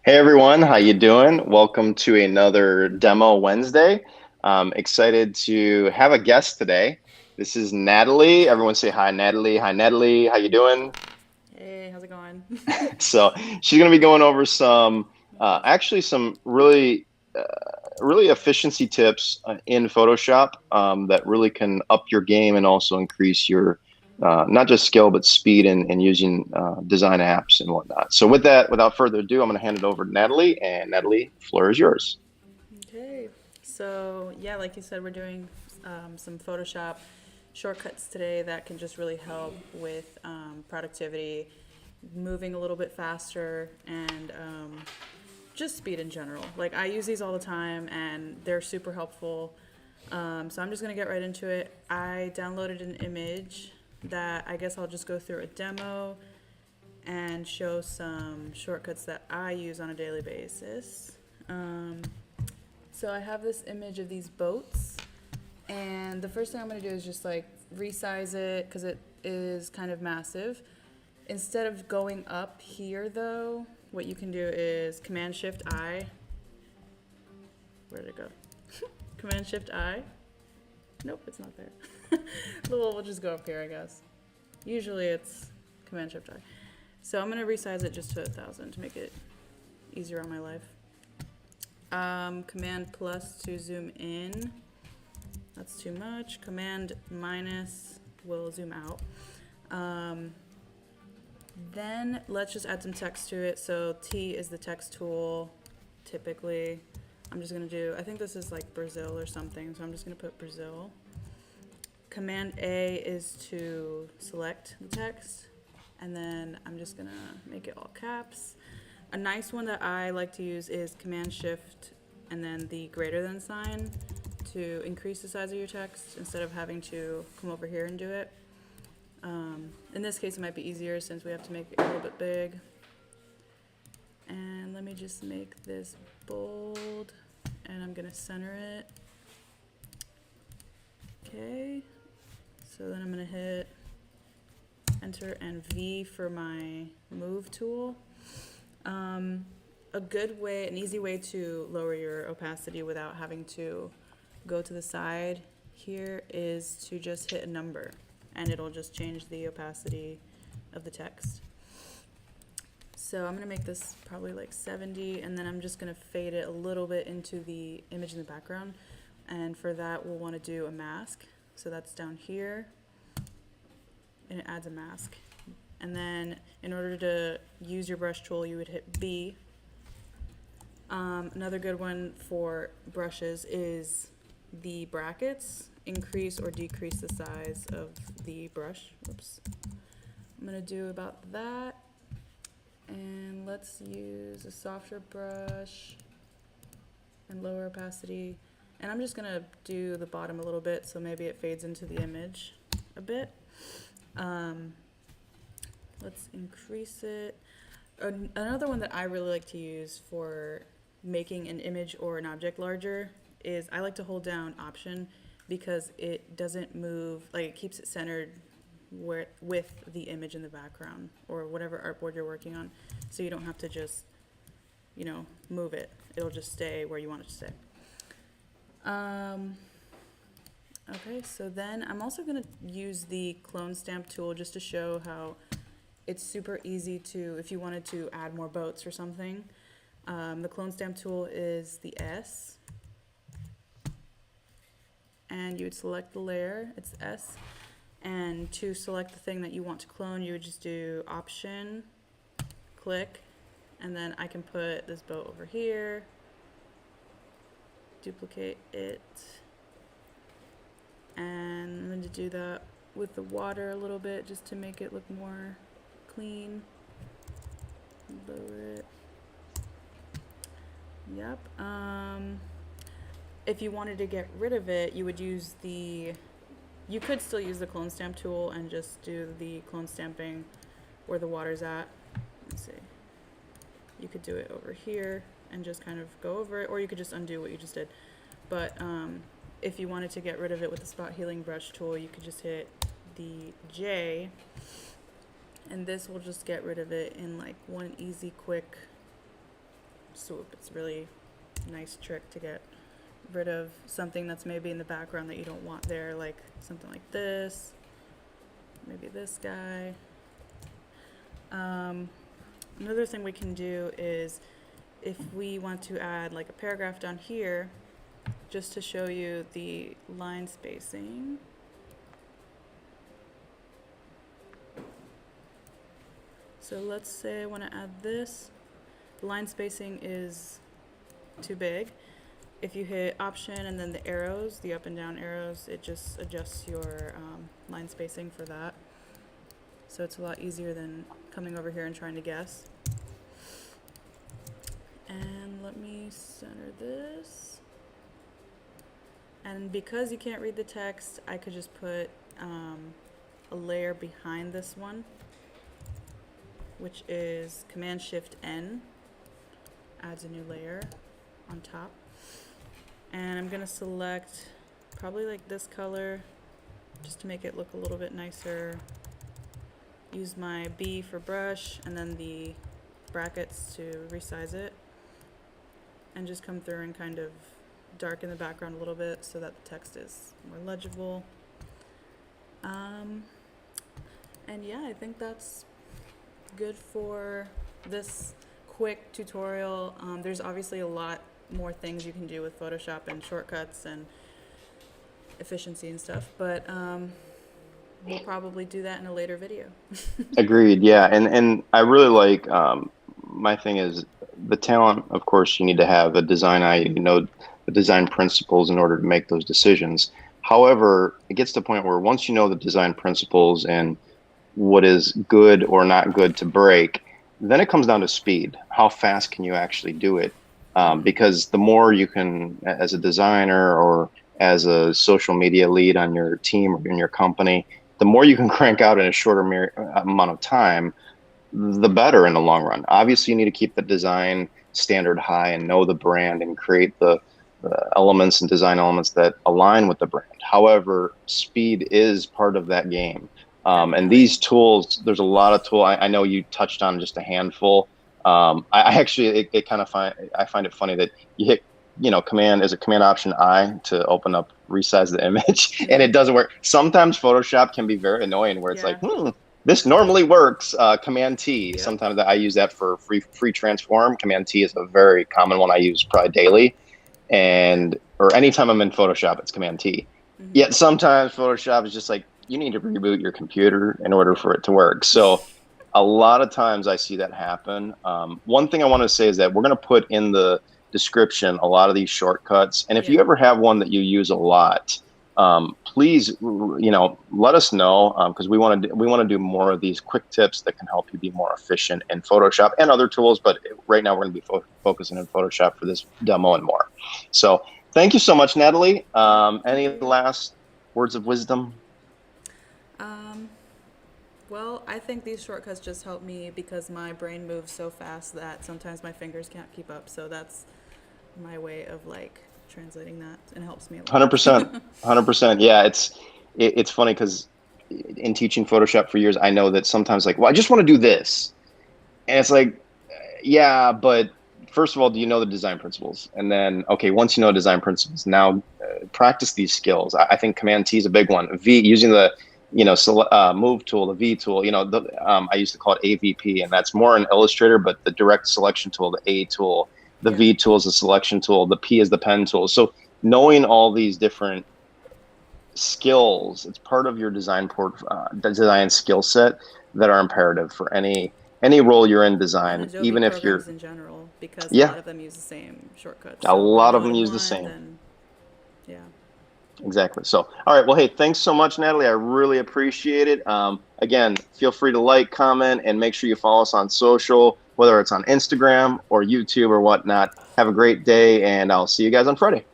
Hey everyone, how you doing? Welcome to another Demo Wednesday. Excited to have a guest today. This is Natalie. Everyone say hi, Natalie. Hi, Natalie. How you doing? Hey, how's it going? So she's going to be going over actually some uh, really efficiency tips in Photoshop that really can up your game and also increase your not just skill but speed in using design apps and whatnot. So with that, without further ado, I'm going to hand it over to Natalie. And Natalie, floor is yours. Okay. So, yeah, like you said, we're doing some Photoshop shortcuts today that can just really help with productivity, moving a little bit faster, and just speed in general. Like, I use these all the time and they're super helpful. So, I'm just going to get right into it. I downloaded an image that I guess I'll just go through a demo and show some shortcuts that I use on a daily basis. Um, So I have this image of these boats, and the first thing I'm gonna do is just like resize it because it is kind of massive. Instead of going up here though, what you can do is Command Shift I. Where did it go? Command Shift I. Nope, it's not there. Well, we'll just go up here, I guess. Usually it's Command Shift I. So I'm gonna resize it just to 1,000 to make it easier on my life. Command plus to zoom in. That's too much. Command minus will zoom out. Um, then let's just add some text to it. So T is the text tool. Typically, I'm just gonna do, I think this is like Brazil or something, so I'm just gonna put Brazil. Command A is to select the text, and then I'm just gonna make it all caps. A nice one that I like to use is Command Shift and then the greater than sign to increase the size of your text instead of having to come over here and do it. In this case, it might be easier since we have to make it a little bit big. And let me just make this bold, and I'm gonna center it. Okay, so then I'm gonna hit Enter and V for my move tool. A good way, an easy way to lower your opacity without having to go to the side here is to just hit a number and it'll just change the opacity of the text. So I'm gonna make this probably like 70, and then I'm just gonna fade it a little bit into the image in the background. And for that, we'll wanna do a mask. So that's down here, and it adds a mask. And then in order to use your brush tool, you would hit B. Another good one for brushes is the brackets. Increase or decrease the size of the brush. Oops. I'm gonna do about that. And let's use a softer brush and lower opacity. And I'm just gonna do the bottom a little bit so maybe it fades into the image a bit. Let's increase it. Another one that I really like to use for making an image or an object larger is I like to hold down Option because it doesn't move, like it keeps it centered with the image in the background or whatever artboard you're working on. So you don't have to just, move it. It'll just stay where you want it to stay. Okay, so then I'm also going to use the clone stamp tool just to show how it's super easy to, if you wanted to add more boats or something. The clone stamp tool is the S, and you would select the layer, it's S, and to select the thing that you want to clone, you would just do Option, click, and then I can put this boat over here, duplicate it, and I'm going to do that with the water a little bit just to make it look more clean. Lower it. Yep. If you wanted to get rid of it, you would use you could still use the clone stamp tool and just do the clone stamping where the water's at. Let's see. You could do it over here and just kind of go over it, or you could just undo what you just did. But if you wanted to get rid of it with the spot healing brush tool, you could just hit the J, and this will just get rid of it in like one easy, quick swoop. It's really nice trick to get rid of something that's maybe in the background that you don't want there, like something like this, maybe this guy. Another thing we can do is if we want to add like a paragraph down here, just to show you the line spacing. So let's say I want to add this. The line spacing is too big. If you hit Option and then the arrows, the up and down arrows, it just adjusts your line spacing for that. So it's a lot easier than coming over here and trying to guess. And let me center this. And because you can't read the text, I could just put a layer behind this one, which is Command-Shift-N, adds a new layer on top. And I'm going to select probably like this color just to make it look a little bit nicer. Use my B for brush and then the brackets to resize it. And just come through and kind of darken the background a little bit so that the text is more legible. And yeah, I think that's good for this quick tutorial. There's obviously a lot more things you can do with Photoshop and shortcuts and efficiency and stuff, but we'll probably do that in a later video. Agreed. Yeah, and I really like my thing is the talent. Of course, you need to have a design eye. You know the design principles in order to make those decisions. However, it gets to the point where once you know the design principles and what is good or not good to break, then it comes down to speed. How fast can you actually do it? Because the more you can, as a designer or as a social media lead on your team or in your company, the more you can crank out in a shorter amount of time, the better in the long run. Obviously, you need to keep the design standard high and know the brand and create the elements and design elements that align with the brand. However, speed is part of that game. And these tools, there's a lot of tools. I know you touched on just a handful. I actually, it kind of I find it funny that you hit, Command Option I to open up, resize the image, and it doesn't work. Sometimes Photoshop can be very annoying where it's like, this normally works. Command T. Yep. Sometimes I use that for free transform. Command T is a very common one I use probably daily, or anytime I'm in Photoshop, it's Command T. Mm-hmm. Yet sometimes Photoshop is just like, you need to reboot your computer in order for it to work. So a lot of times I see that happen. One thing I want to say is that we're going to put in the description a lot of these shortcuts. And if you ever have one that you use a lot, please, let us know, because we want to do more of these quick tips that can help you be more efficient in Photoshop and other tools. But right now we're going to be focusing on Photoshop for this demo and more. So thank you so much, Nataly. Any last words of wisdom? Well, I think these shortcuts just help me because my brain moves so fast that sometimes my fingers can't keep up. So that's my way of translating that, and helps me a lot. 100%, 100%. Yeah, it's funny because in teaching Photoshop for years, I know that sometimes I just want to do this, and it's like, yeah, but first of all, do you know the design principles? And then, okay, once you know design principles, now practice these skills. I think Command T is a big one. V, using the move tool, the V tool, I used to call it AVP, and that's more an Illustrator, but the direct selection tool, the A tool, the V tool is the selection tool, the P is the pen tool. So knowing all these different skills, it's part of your design skill set that are imperative for any role you're in design, and even if you're in general, because a lot of them use the same shortcuts. So a lot of them use the same. Yeah. Exactly. So, all right. Well, hey, thanks so much, Nataly. I really appreciate it. Again, feel free to like, comment, and make sure you follow us on social, whether it's on Instagram or YouTube or whatnot. Have a great day, and I'll see you guys on Friday.